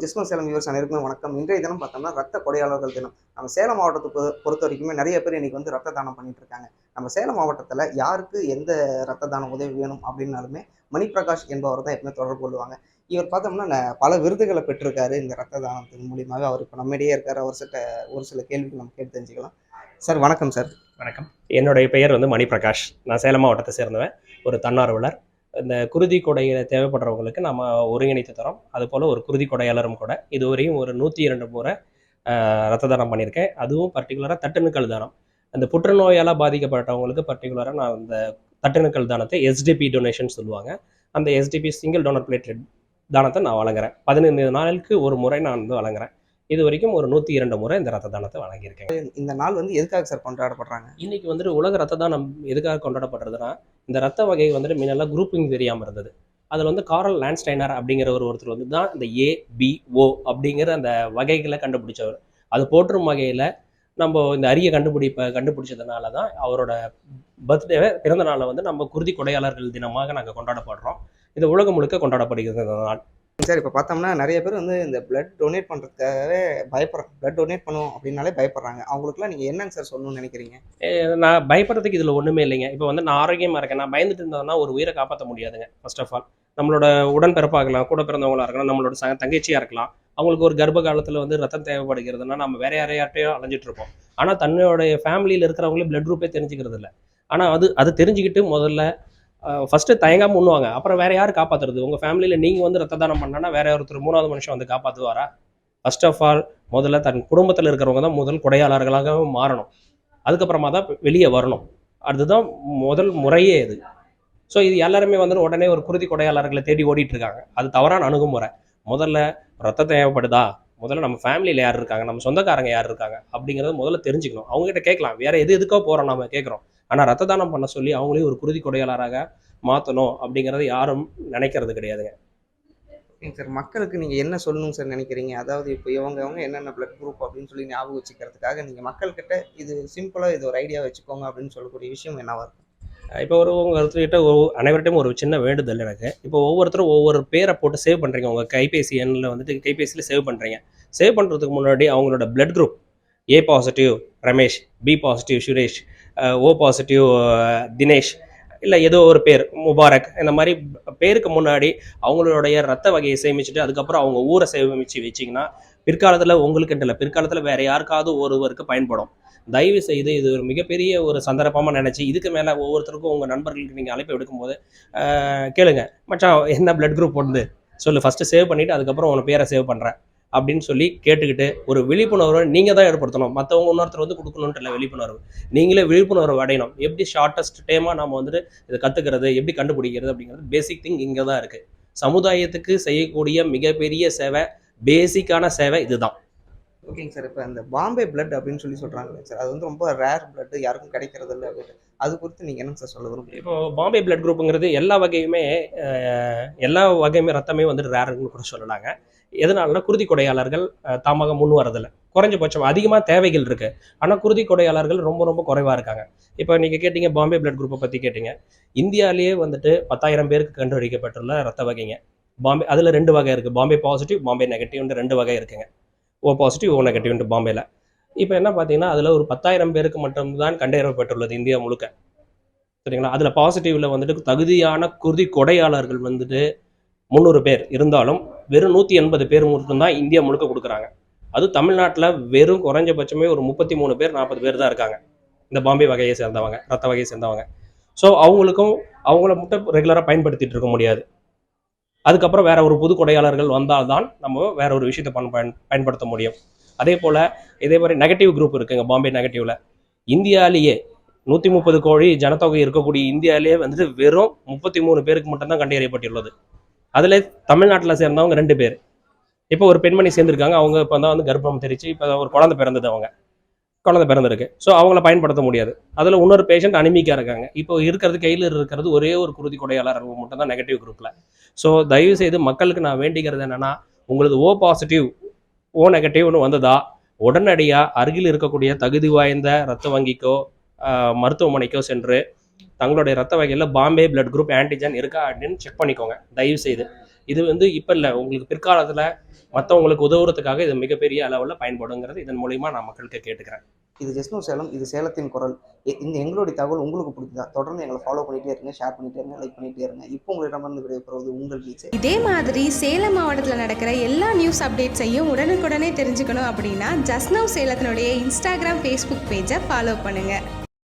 ஜிஸ்மன் Salem viewers அனைவருக்கும் வணக்கம். இன்றைய தினம் பார்த்தோம்னா ரத்த கொடையாளர்கள் தினம். நம்ம சேலம் மாவட்டத்தை பொறுத்த வரைக்குமே நிறைய பேர் இன்னைக்கு வந்து ரத்த தானம் பண்ணிட்டு இருக்காங்க. நம்ம சேலம் மாவட்டத்தில் யாருக்கு எந்த ரத்த தானம் உதவி வேணும் அப்படின்னாலுமே மணிப்பிரகாஷ் என்பவர் தான் எப்பவுமே தொடர்பு கொள்வாங்க. இவர் பார்த்தோம்னா பல விருதுகளை பெற்றிருக்காரு இந்த ரத்த தானத்தின் மூலியமாக. அவர் இப்போ நம்மிடையே இருக்காரு. ஒரு சில கேள்விக்கு நம்ம கேட்டு தெரிஞ்சுக்கலாம். சார் வணக்கம். சார் வணக்கம். என்னுடைய பெயர் வந்து மணிப்பிரகாஷ். நான் சேலம் மாவட்டத்தை சேர்ந்தவன், ஒரு தன்னார்வலர். இந்த குருதி கொடையை தேவைப்படுறவங்களுக்கு நம்ம ஒருங்கிணைத்து தரோம். அதுபோல் ஒரு குருதி கொடையாளரும் கூட. இதுவரையும் ஒரு 102 முறை ரத்த தானம் பண்ணியிருக்கேன். அதுவும் பர்டிகுலராக தட்டுணுக்கள் தானம். அந்த புற்றுநோயால் பாதிக்கப்பட்டவங்களுக்கு பர்டிகுலராக நான் அந்த தட்டுணுக்கள் தானத்தை எஸ்டிபி டொனேஷன் சொல்லுவாங்க. அந்த எஸ்டிபி சிங்கிள் டோனர் பிளேட்லெட் தானத்தை நான் வழங்குறேன். 15 நாளுக்கு ஒரு முறை நான் வந்து வழங்குறேன். இது வரைக்கும் ஒரு 102 முறை இந்த ரத்த தானத்தை வழங்கியிருக்கேன். இந்த நாள் வந்து எதுக்காக சார் கொண்டாடப்படுறாங்க? இன்னைக்கு வந்துட்டு உலக ரத்த தானம் எதுக்காக கொண்டாடப்படுறதுன்னா, இந்த ரத்த வகை வந்துட்டு முன்னெல்லாம் குரூப்பிங் தெரியாமல் இருந்தது. அதில் வந்து காரல் லான்ஸ்டைனர் அப்படிங்கிற ஒருத்தர் வந்து தான் இந்த ABO அப்படிங்கிற அந்த வகைகளை கண்டுபிடிச்சவர். அது போற்றும் வகையில் நம்ம இந்த அரிய கண்டுபிடிச்சதுனால தான் அவரோட பர்த்டேவை, பிறந்த நாளை வந்து நம்ம குருதி கொடையாளர்கள் தினமாக நாங்கள் கொண்டாடப்படுறோம். இது உலகம் முழுக்க கொண்டாடப்படுகிறது இந்த நாள். சார் இப்போ பார்த்தோம்னா நிறைய பேர் வந்து இந்த பிளட் டொனேட் பண்ணுறதுக்காகவே பயப்படுறாங்க. பிளட் டொனேட் பண்ணுவோம் அப்படின்னாலே பயப்படுறாங்க. அவங்களுக்குலாம் நீங்கள் என்னன்னு சார் சொல்லணும்னு நினைக்கிறீங்க? நான் பயப்படுறதுக்கு இதில் ஒன்றுமே இல்லைங்க. இப்போ வந்து நான் ஆரோக்கியமாக இருக்கேன். நான் பயந்துட்டு இருந்தேன்னா ஒரு உயிரை காப்பாற்ற முடியாதுங்க. ஃபர்ஸ்ட் ஆஃப் ஆல் நம்மளோட உடன்பிறப்பாகலாம், கூட பிறந்தவங்களாக இருக்கலாம், நம்மளோட தங்கச்சியாக இருக்கலாம். அவங்களுக்கு ஒரு கர்ப்ப காலத்தில் வந்து ரத்தம் தேவைப்படுகிறதுனா நம்ம வேற யாரையாட்டையும் அலைஞ்சிட்டு இருப்போம். ஆனால் தன்னுடைய ஃபேமிலியில் இருக்கிறவங்களே பிளட் குரூப்பே தெரிஞ்சுக்கிறது இல்லை. ஆனால் அது தெரிஞ்சுக்கிட்டு முதல்ல ஃபஸ்ட்டு தயங்காமல் முன்னுவாங்க. அப்புறம் வேறு யார் காப்பாற்றுறது? உங்கள் ஃபேமிலியில் நீங்கள் வந்து ரத்த தானம் பண்ணனா வேற ஒருத்தர் 3வது மனுஷன் வந்து காப்பாற்றுவாரா? ஃபர்ஸ்ட் ஆஃப் ஆல் முதல்ல தன் குடும்பத்தில் இருக்கிறவங்க தான் முதல் கொடையாளர்களாக மாறணும். அதுக்கப்புறமா தான் வெளியே வரணும். அதுதான் முதல் முறையே இது. ஸோ இது எல்லாருமே வந்து உடனே ஒரு குருதி கொடையாளர்களை தேடி ஓடிட்டு இருக்காங்க. அது தவறான அணுகுமுறை. முதல்ல ரத்தம் தேவைப்படுதா, முதல்ல நம்ம ஃபேமிலியில் யார் இருக்காங்க, நம்ம சொந்தக்காரங்க யார் இருக்காங்க அப்படிங்கிறத முதல்ல தெரிஞ்சுக்கணும். அவங்ககிட்ட கேட்கலாம், வேற எதுக்கோ போகிறோம் நம்ம கேட்குறோம். ஆனால் ரத்த தானம் பண்ண சொல்லி அவங்களையும் ஒரு குருதி கொடையாளராக மாற்றணும் அப்படிங்கிறத யாரும் நினைக்கிறது கிடையாதுங்க. சார் மக்களுக்கு நீங்கள் என்ன சொல்லணும் சார் நினைக்கிறீங்க? அதாவது இப்போ இவங்க என்னென்ன பிளட் குரூப் அப்படின்னு சொல்லி ஞாபகம் வச்சுக்கிறதுக்காக நீங்கள் மக்கள்கிட்ட இது சிம்பிளாக இது ஒரு ஐடியா வச்சுக்கோங்க அப்படின்னு சொல்லக்கூடிய விஷயம் என்னவா இருக்கும்? இப்போ ஒருத்தர்கிட்ட அனைவர்கிட்டையும் ஒரு சின்ன வேண்டுதல் எனக்கு. இப்போ ஒவ்வொருத்தரும் ஒவ்வொரு பேரை போட்டு சேவ் பண்ணுறீங்க. உங்கள் கைபேசி எண்ணில் வந்துட்டு கைபேசியில் சேவ் பண்ணுறீங்க. சேவ் பண்ணுறதுக்கு முன்னாடி அவங்களோட blood group A positive Ramesh, B positive Suresh, O positive Dinesh, இல்லை ஏதோ ஒரு பேர் முபாரக், இந்த மாதிரி பேருக்கு முன்னாடி அவங்களுடைய ரத்த வகையை சேமிச்சுட்டு அதுக்கப்புறம் அவங்க ஊரை சேமித்து வச்சிங்கன்னா பிற்காலத்தில் உங்களுக்கு இல்லை, பிற்காலத்தில் வேறு யாருக்காவது ஒருவருக்கு பயன்படும். தயவு செய்து இது ஒரு மிகப்பெரிய ஒரு சந்தர்ப்பமாக நினச்சி இதுக்கு மேலே ஒவ்வொருத்தருக்கும் உங்கள் நண்பர்களுக்கு நீங்கள் அழைப்பு எடுக்கும்போது கேளுங்க, மச்சான் என்ன பிளட் குரூப் வந்து சொல்லு, ஃபஸ்ட்டு சேவ் பண்ணிவிட்டு அதுக்கப்புறம் உன பேரை சேவ் பண்ணுறேன் அப்படின்னு சொல்லி கேட்டுக்கிட்டு ஒரு விழிப்புணர்வை நீங்கள் தான் ஏற்படுத்தணும். மற்றவங்க இன்னொருத்தர் வந்து கொடுக்கணுன்ட்டு இல்லை. விழிப்புணர்வு நீங்களே விழிப்புணர்வு அடையணும். எப்படி ஷார்ட்டஸ்ட் டைமாக நம்ம வந்துட்டு இதை கற்றுக்கிறது, எப்படி கண்டுபிடிக்கிறது அப்படிங்கிறது பேசிக் திங் இங்கே தான் இருக்குது. சமுதாயத்துக்கு செய்யக்கூடிய மிகப்பெரிய சேவை, பேசிக்கான சேவை இதுதான். ஓகேங்க சார். இப்போ அந்த பாம்பே பிளட் அப்படின்னு சொல்லி சொல்கிறாங்களே சார், அது வந்து ரொம்ப ரேர் பிளட், யாருக்கும் கிடைக்கிறது இல்லை அப்படின்னு, அது குறித்து நீங்கள் என்ன சார் சொல்ல விரும்புகிறீங்க? இப்போ பாம்பே பிளட் குரூப்புங்கிறது எல்லா வகையுமே ரத்தமே வந்துட்டு ரேருன்னு கூட சொல்லலாங்க. எதனாலனா குருதி கொடையாளர்கள் தாமாக முன் வரதில்லை. குறைஞ்சபட்சம் அதிகமாக தேவைகள் இருக்குது. ஆனால் குருதி கொடையாளர்கள் ரொம்ப ரொம்ப குறைவாக இருக்காங்க. இப்போ நீங்கள் கேட்டீங்க பாம்பே பிளட் குரூப்பை பற்றி கேட்டீங்க. இந்தியாவிலேயே வந்துட்டு 10,000 பேருக்கு கண்டுபிடிக்கப்பட்டுள்ள ரத்த வகைங்க பாம்பே. அதில் 2 வகை இருக்குது. பாம்பே பாசிட்டிவ், பாம்பே நெகட்டிவ்னு 2 வகை இருக்குங்க. O பாசிட்டிவ், O நெகட்டிவ்னு பாம்பேல. இப்போ என்ன பார்த்தீங்கன்னா அதில் ஒரு 10,000 பேருக்கு மட்டும்தான் கண்டறியப்பட்டுள்ளது இந்தியா முழுக்க. சரிங்களா? அதில் பாசிட்டிவில் வந்துட்டு தகுதியான குருதி கொடையாளர்கள் வந்துட்டு 300 பேர் இருந்தாலும் வெறும் 180 பேர் மட்டும்தான் இந்தியா முழுக்க கொடுக்குறாங்க. அது தமிழ்நாட்டில் வெறும் குறைஞ்சபட்சமே ஒரு 33 பேர் 40 பேர் தான் இருக்காங்க இந்த பாம்பே வகையை சேர்ந்தவங்க, ரத்த வகையை சேர்ந்தவங்க. ஸோ அவங்கள மட்டும் ரெகுலராக பயன்படுத்திட்டு இருக்க முடியாது. அதுக்கப்புறம் வேற ஒரு புது கொடையாளர்கள் வந்தால்தான் நம்ம வேற ஒரு விஷயத்தை பயன்படுத்த முடியும். அதே போல் இதே மாதிரி நெகட்டிவ் குரூப் இருக்குங்க பாம்பே நெகட்டிவ்ல. இந்தியாவிலேயே 130 கோடி ஜனத்தொகை இருக்கக்கூடிய இந்தியாவிலேயே வந்துட்டு வெறும் 33 பேருக்கு மட்டும்தான் கண்டறியப்பட்டுள்ளது. அதில் தமிழ்நாட்டில் சேர்ந்தவங்க 2 பேர். இப்போ ஒரு பெண்மணி சேர்ந்துருக்காங்க. அவங்க இப்போ தான் வந்து கர்ப்பம் தெரிச்சு இப்போ ஒரு குழந்தை பிறந்திருக்கு. ஸோ அவங்கள பயன்படுத்த முடியாது. அதில் இன்னொரு பேஷண்ட் அனிமிக்காக இருக்காங்க. இப்போ கையில் இருக்கிறது ஒரே ஒரு குருதி கொடையாளர் மட்டும் தான் நெகட்டிவ் குரூப்பில். ஸோ தயவு செய்து மக்களுக்கு நான் வேண்டிக்கிறது என்னென்னா, உங்களுக்கு O பாசிட்டிவ் O நெகட்டிவ்னு வந்ததா உடனடியாக அருகில் இருக்கக்கூடிய தகுதி வாய்ந்த ரத்த வங்கிக்கோ மருத்துவமனைக்கோ சென்று தங்களுடைய ரத்த வகையில் பாம்பே பிளட் குரூப் ஆன்டிஜன் இருக்கா அப்படின்னு செக் பண்ணிக்கோங்க தயவு செய்து. இது வந்து இப்போ இல்லை, உங்களுக்கு பிற்காலத்தில் மற்றவங்களுக்கு உதவுறதுக்காக இது மிகப்பெரிய அளவில் பயன்படுங்கிறது இதன் மூலிமா நான் மக்களுக்கு கேட்டுக்கிறேன். இது ஜெஸ்னோ சேலம், இது சேலத்தின் குரல். இந்த எங்களுடைய தகவல் உங்களுக்கு பிடிக்குதா? தொடர்ந்து எங்களை ஃபாலோ பண்ணிகிட்டே இருங்க, ஷேர் பண்ணிகிட்டே இருங்க, லைக் பண்ணிகிட்டே இருங்க. இப்போ உங்களிடமிருந்து விடைபெறுவது உங்கள் டீச்சர். இதே மாதிரி சேலம் மாவட்டத்தில் நடக்கிற எல்லா நியூஸ் அப்டேட்ஸையும் உடனுக்குடனே தெரிஞ்சுக்கணும் அப்படின்னா ஜஸ்ட் நவ் சேலத்தினுடைய இன்ஸ்டாகிராம், ஃபேஸ்புக் பேஜை ஃபாலோ பண்ணுங்கள்.